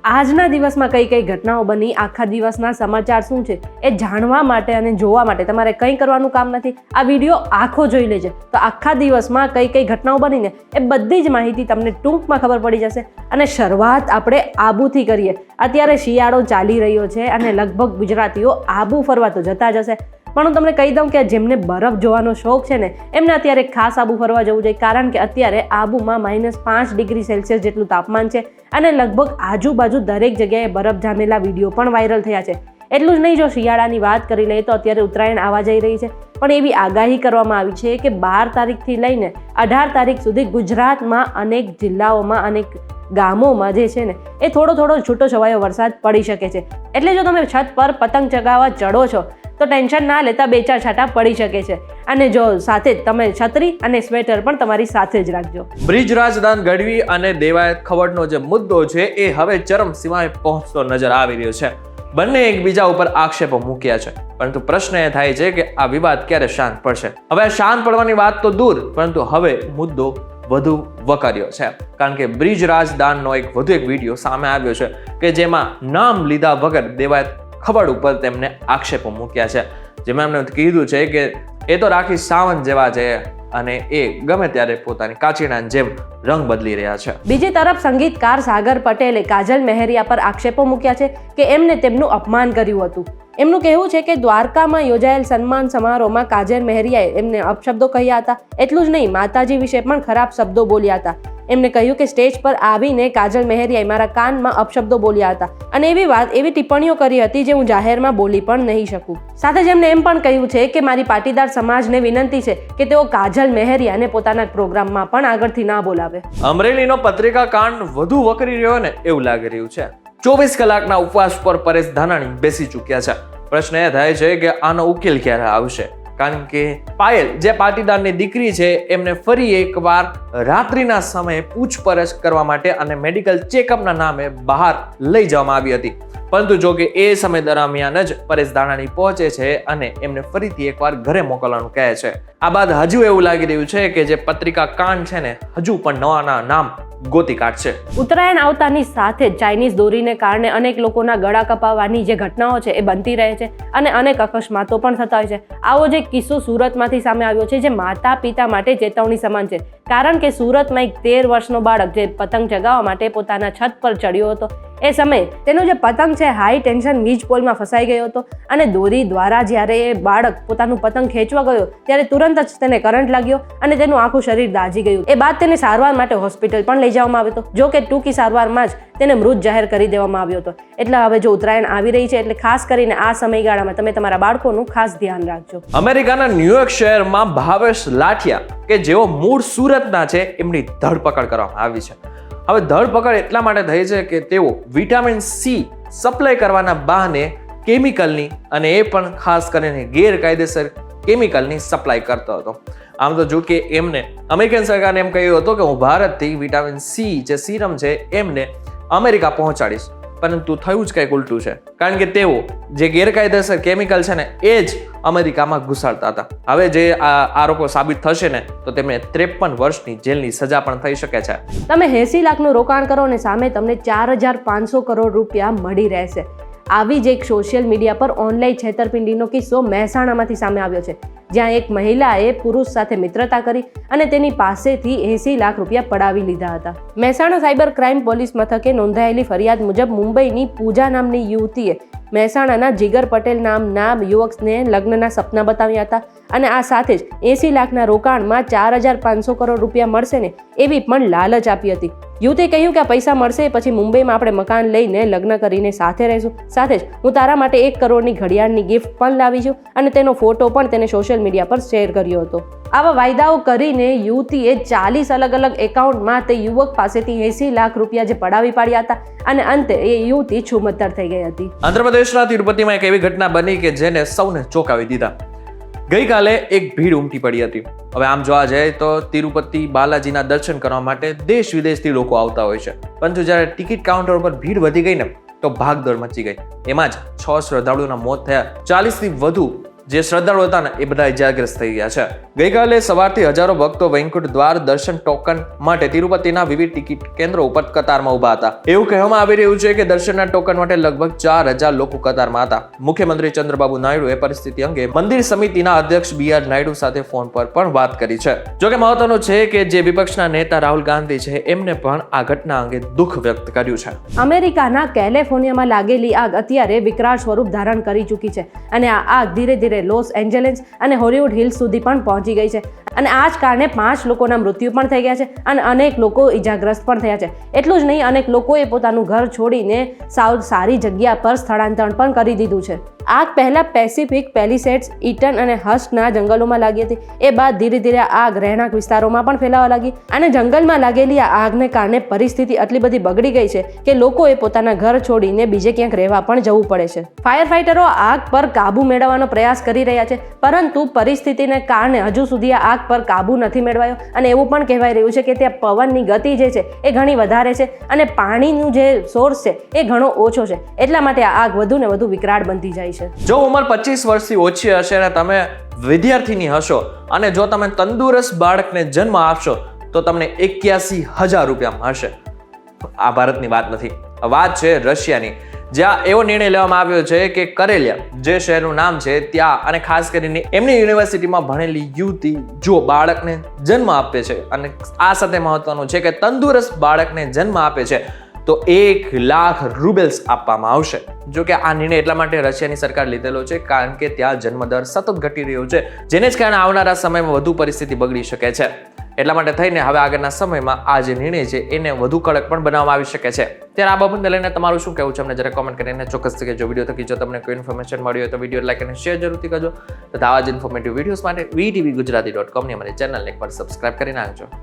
આજના દિવસમાં કઈ કઈ ઘટનાઓ બની, આખા દિવસના સમાચાર શું છે એ જાણવા માટે અને જોવા માટે તમારે કંઈ કરવાનું કામ નથી. આ વિડીયો આખો જોઈ લેજે તો આખા દિવસમાં કઈ કઈ ઘટનાઓ બનીને એ બધી જ માહિતી તમને ટૂંકમાં ખબર પડી જશે. અને શરૂઆત આપણે આબુથી કરીએ. અત્યારે શિયાળો ચાલી રહ્યો છે અને લગભગ ગુજરાતીઓ આબુ ફરવા તો જતા જ હશે, પણ હું તમને કહી દઉં કે જેમને બરફ જોવાનો શોખ છે ને એમને અત્યારે ખાસ આબુ ફરવા જવું જોઈએ, કારણ કે અત્યારે આબુમાં -5 ડિગ્રી સેલ્સિયસ જેટલું તાપમાન છે અને લગભગ આજુબાજુ દરેક જગ્યાએ બરફ જામેલા વિડીયો પણ વાયરલ થયા છે. એટલું જ નહીં, જો શિયાળાની વાત કરી લઈએ તો અત્યારે ઉત્તરાયણ આવવા જઈ રહી છે, પણ એવી આગાહી કરવામાં આવી છે કે 12 તારીખથી લઈને 18 તારીખ સુધી ગુજરાતમાં અનેક જિલ્લાઓમાં અનેક ગામોમાં જે છે ને એ થોડો છૂટો છવાયો વરસાદ પડી શકે છે. એટલે જો તમે છત પર પતંગ ચગાવવા ચડો છો તો ટેન્શન ના લેતા 2-4 છાંટા પડી શકે છે. અને જો સાથે જ તમે છત્રી અને સ્વેટર પણ તમારી સાથે જ રાખજો. બ્રિજ રાજદાન ગઢવી અને દેવાયત ખવડનો જે મુદ્દો છે એ હવે ચરમસીમાએ પહોંચતો નજર આવી રહ્યો છે. બંને એકબીજા ઉપર આક્ષેપો મૂક્યા છે, પરંતુ પ્રશ્ન એ થાય છે કે આ વિવાદ ક્યારે શાંત પડશે. હવે શાંત પડવાની વાત તો દૂર, પરંતુ હવે મુદ્દો વધુ વકર્યો છે, કારણ કે બ્રિજ રાજદાનનો વધુ એક વિડીયો સામે આવ્યો છે કે જેમાં નામ લીધા વગર દેવાયત ખવડ ઉપર તેમને આક્ષેપો મૂક્યા છે, જેમાં એમણે કીધું છે કે એ તો રાખી સાવંત જેવા છે અને એ ગમે ત્યારે પોતાની કાચીનાની જેમ રંગ બદલી રહ્યા છે. બીજી તરફ સંગીતકાર સાગર પટેલે કાજલ મહેરિયા પર આક્ષેપો મૂક્યા છે કે એમને તેમનું અપમાન કર્યું હતું. એમનું કહેવું છે કે દ્વારકામાં યોજાયેલ સન્માન સમારોહમાં કાજલ મહેરિયાએ એમને અપશબ્દો કહ્યા હતા. એટલું જ નહીં, માતાજી વિશે પણ ખરાબ શબ્દો બોલ્યા હતા. એમને કહ્યું કે સ્ટેજ પર આવીને કાજલ મહેરિયાએ મારા કાનમાં અપશબ્દો બોલ્યા હતા અને એવી ટિપ્પણીઓ કરી હતી જે હું જાહેરમાં બોલી પણ નહીં શકું. સાથે જ એમને એમ પણ કહ્યું છે કે મારી પાટીદાર સમાજને વિનંતી છે કે તેઓ કાજલ મહેરિયાને પોતાના પ્રોગ્રામમાં પણ આગળથી ના બોલાવે. અમરેલીનો પત્રિકા કાંડ વધુ વકરી રહ્યો ને એવું લાગી રહ્યું છે. 24 કલાકના ઉપવાસ પર પરેશ ધાનાણી બેસી ચૂક્યા છે. પ્રશ્ન એ થાય છે કે આનો ઉકેલ ક્યારે આવશે, કારણ કે પાયલ જે પાટીદારની દીકરી છે એમને ફરી એકવાર રાત્રિના સમયે પૂછપરછ કરવા માટે અને મેડિકલ ચેકઅપના નામે બહાર લઈ જવામાં આવી હતી, પરંતુ જો કે એ સમય દરમિયાન જ પરેશ ધાનાણી પહોંચે છે અને એમને ફરીથી એકવાર ઘરે મોકલવાનું કહે છે. આ બાદ હજુ એવું લાગી રહ્યું છે કે જે પત્રિકા કાંડ છે ને હજુ પણ નવાના નામ ગોતી કાઢશે. ઉત્તરાયણ આવતાની સાથે ચાઇનીઝ દોરીને કારણે અનેક લોકોના ગળા કપાવવાની જે ઘટનાઓ છે એ બનતી રહે છે અને અનેક અકસ્માતો પણ થતા હોય છે. આવો જે કિસ્સો સુરતમાંથી સામે આવ્યો છે જે માતા પિતા માટે ચેતવણી સમાન છે, કારણ કે સુરતમાં એક 13 વર્ષનો બાળક જે પતંગ ચગાવવા માટે પોતાના છત પર ચડ્યો હતો, એ સમયે તેનો જે પતંગ છે હાઈ ટેન્શન વીજ પોલમાં ફસાઈ ગયો હતો અને દોરી દ્વારા જ્યારે એ બાળક પોતાનું પતંગ ખેંચવા ગયો ત્યારે તુરંત જ તેને કરંટ લાગ્યો અને તેનું આખું શરીર દાઝી ગયું. એ બાદ તેને સારવાર માટે હોસ્પિટલ પણ લઈ જવામાં આવ્યો હતો, જો કે ટૂંકી સારવારમાં જ તેને મૃત જાહેર કરી દેવામાં આવ્યો હતો. એટલે હવે જો ઉત્તરાયણ આવી રહી છે એટલે ખાસ કરીને આ સમયગાળામાં તમે તમારા બાળકોનું ખાસ ધ્યાન રાખજો. અમેરિકાના ન્યુયોર્ક શહેરમાં ભાવેશ લાઠિયા કે જેઓ મૂળ સુરતના છે એમની ધરપકડ કરવામાં આવી છે. હવે ધરપકડ એટલા માટે થઈ છે કે તેઓ વિટામિન સી સપ્લાય કરવાના બહાને કેમિકલની અને એ પણ ખાસ કરીને ગેરકાયદેસર કેમિકલની સપ્લાય કરતો હતો. આમ તો જો કે એમને અમેરિકન સરકારને એમ કહ્યું હતું કે હું ભારતથી વિટામિન સી જે સીરમ છે એમને અમેરિકા પહોંચાડીશ, પરંતુ થયું જ કંઈક ઉલટું છે, કારણ કે તેઓ જે ગેરકાયદેસર કેમિકલ છે ને એ જ અમેરિકામાં ઘુસાડતા હતા. હવે જે આરોપો સાબિત થશે ને તો તેમને 53 વર્ષની જેલની સજા પણ થઈ શકે છે. તમે 80 લાખનું રોકાણ કરો અને સામે તમને 4,500 કરોડ રૂપિયા મળી રહેશે. આવી જ એક સોશિયલ મીડિયા પર ઓનલાઈન છેતરપિંડીનો કિસ્સો મહેસાણામાંથી સામે આવ્યો છે, જ્યાં એક મહિલાએ પુરુષ સાથે મિત્રતા કરી અને તેની પાસેથી 80 લાખ રૂપિયા પડાવી લીધા હતા. મહેસાણા સાયબર ક્રાઇમ પોલીસ મથકે નોંધાયેલી ફરિયાદ મુજબ મુંબઈની પૂજા નામની યુવતીએ મહેસાણાના જીગર પટેલ નામના યુવકને લગ્નના સપના બતાવ્યા હતા અને આ સાથે જ 80 લાખના રોકાણમાં 4,500 કરોડ રૂપિયા મળશે ને એવી પણ લાલચ આપી હતી. યુવતીએ કહ્યું કે આ પૈસા મળશે પછી મુંબઈમાં આપણે મકાન લઈને લગ્ન કરીને સાથે રહીશું, સાથે જ હું તારા માટે 1 કરોડની ઘડિયાળની ગિફ્ટ પણ લાવી છું અને તેનો ફોટો પણ તેને સોશિયલ મીડિયા પર શેર કર્યો હતો. આવા વાયદાઓ કરીને યુવતીએ 40 અલગ અલગ એકાઉન્ટમાં તે યુવક પાસેથી 80 લાખ રૂપિયા જે પડાવી પાડ્યા હતા અને અંતે એ યુવતી છુમંતર થઈ ગઈ હતી. આંધ્રપ્રદેશના તિરુપતિમાં એક એવી ઘટના બની કે જેને સૌને ચોંકાવી દીધા. ગઈકાલે એક ભીડ ઉમટી પડી હતી. હવે આમ જોવા જાય તો તિરુપતિ બાલાજીના દર્શન કરવા માટે દેશ વિદેશથી લોકો આવતા હોય છે, પરંતુ જ્યારે ટિકિટ કાઉન્ટર પર ભીડ વધી ગઈ ને તો ભાગદોડ મચી ગઈ. એમાં જ 6 શ્રદ્ધાળુઓના મોત થયા, 40થી વધુ જે શ્રદ્ધાળુ હતા ને એ બધા ઇજાગ્રસ્ત થઈ ગયા છે. ગઈકાલે સવારથી હજારો ભક્તો વૈકુંઠ દ્વાર દર્શન ટોકન માટે તિરુપતિના વિવિધ ટિકિટ કેન્દ્રો ઉપર કતારમાં ઉભા હતા. એવું કહેવામાં આવી રહ્યું છે કે દર્શનના ટોકન માટે લગભગ 4000 લોકો કતારમાં હતા. મુખ્યમંત્રી ચંદ્રબાબુ નાયડુએ પરિસ્થિતિ અંગે મંદિર સમિતિના અધ્યક્ષ BR નાયડુ સાથે ફોન પર પણ વાત કરી છે. જોકે મહત્વનું છે કે જે વિપક્ષના નેતા રાહુલ ગાંધી છે એમને પણ આ ઘટના અંગે દુઃખ વ્યક્ત કર્યું છે. અમેરિકાના કેલિફોર્નિયામાં લાગેલી આગ અત્યારે વિકરાળ સ્વરૂપ ધારણ કરી ચૂકી છે અને આ આગ ધીરે ધીરે લોસ એન્જલસ અને હોલિવૂડ હિલ્સ સુધી પણ પહોંચી ગઈ છે અને આ જ કારણે 5 લોકોના મૃત્યુ પણ થઈ ગયા છે અને અનેક લોકો ઇજાગ્રસ્ત પણ થયા છે. એટલું જ નહીં, અનેક લોકોએ પોતાનું ઘર છોડીને સારી જગ્યા પર સ્થળાંતર પણ કરી દીધું છે. આગ પહેલા પેસિફિક પેલિસેડ્સ, ઇટન અને હસ્ટના જંગલોમાં લાગી હતી. એ બાદ ધીરે ધીરે આગ રહેણાંક વિસ્તારોમાં પણ ફેલાવા લાગી અને જંગલમાં લાગેલી આ આગને કારણે પરિસ્થિતિ આટલી બધી બગડી ગઈ છે કે લોકોએ પોતાના ઘર છોડીને બીજે ક્યાંક રહેવા પણ જવું પડે છે. ફાયર ફાઇટરો આગ પર કાબુ મેળવવાનો પ્રયાસ કરી રહ્યા છે, પરંતુ પરિસ્થિતિને કારણે હજુ સુધી આ આગ પર કાબુ નથી મેળવાયો અને એવું પણ કહેવાય રહ્યું છે કે ત્યાં પવનની ગતિ જે છે એ ઘણી વધારે છે અને પાણીનું જે સોર્સ છે એ ઘણો ઓછો છે. એટલા માટે આ આગ વધુ ને વધુ વિકરાળ બનતી જાય છે. જો ઉંમર 25 વર્ષથી ઓછી હશે અને તમે વિદ્યાર્થીની હશો અને જો તમે તંદુરસ્ત બાળકને જન્મ આપશો તો તમને 81,000 રૂપિયા મળશે. આ ભારતની વાત નથી, વાત છે રશિયાની, જ્યાં એવો નિર્ણય લેવામાં આવ્યો છે કે કરેલિયા જે શહેરનું નામ છે ત્યાં અને ખાસ કરીને એમની યુનિવર્સિટીમાં ભણેલી યુવતી જો બાળકને જન્મ આપે છે અને આ સાથે મહત્વનું છે કે તંદુરસ્ત બાળકને જન્મ આપે છે તો 1 લાખ રૂબેલ્સ આપવામાં આવશે. જો કે આ નિર્ણય એટલા માટે રશિયાની સરકાર લીધેલો છે કારણ કે ત્યાં જન્મદર સતત ઘટી રહ્યો છે, જેને જ કારણે આવનારા સમયમાં વધુ પરિસ્થિતિ બગડી શકે છે. એટલા માટે થઈને હવે આગળના સમયમાં આ જે નિર્ણય છે એને વધુ કડક પણ બનાવવામાં આવી શકે છે. ત્યારે આ બાબતને લઈને તમારું શું કહેવું છે અમને જરા કોમેન્ટ કરીને ચોક્કસથી કહેજો. વિડીયો થકી જો તમને કોઈ ઇન્ફોર્મેશન મળી હોય તો વિડીયો લાઈક અને શેર જરૂરથી કરજો તથા આવા જ ઇન્ફોર્મેટિવ વિડીયોઝ માટે VTVGujarati.com ની અમારી ચેનલને એકવાર સબસ્ક્રાઇબ કરી નાખજો.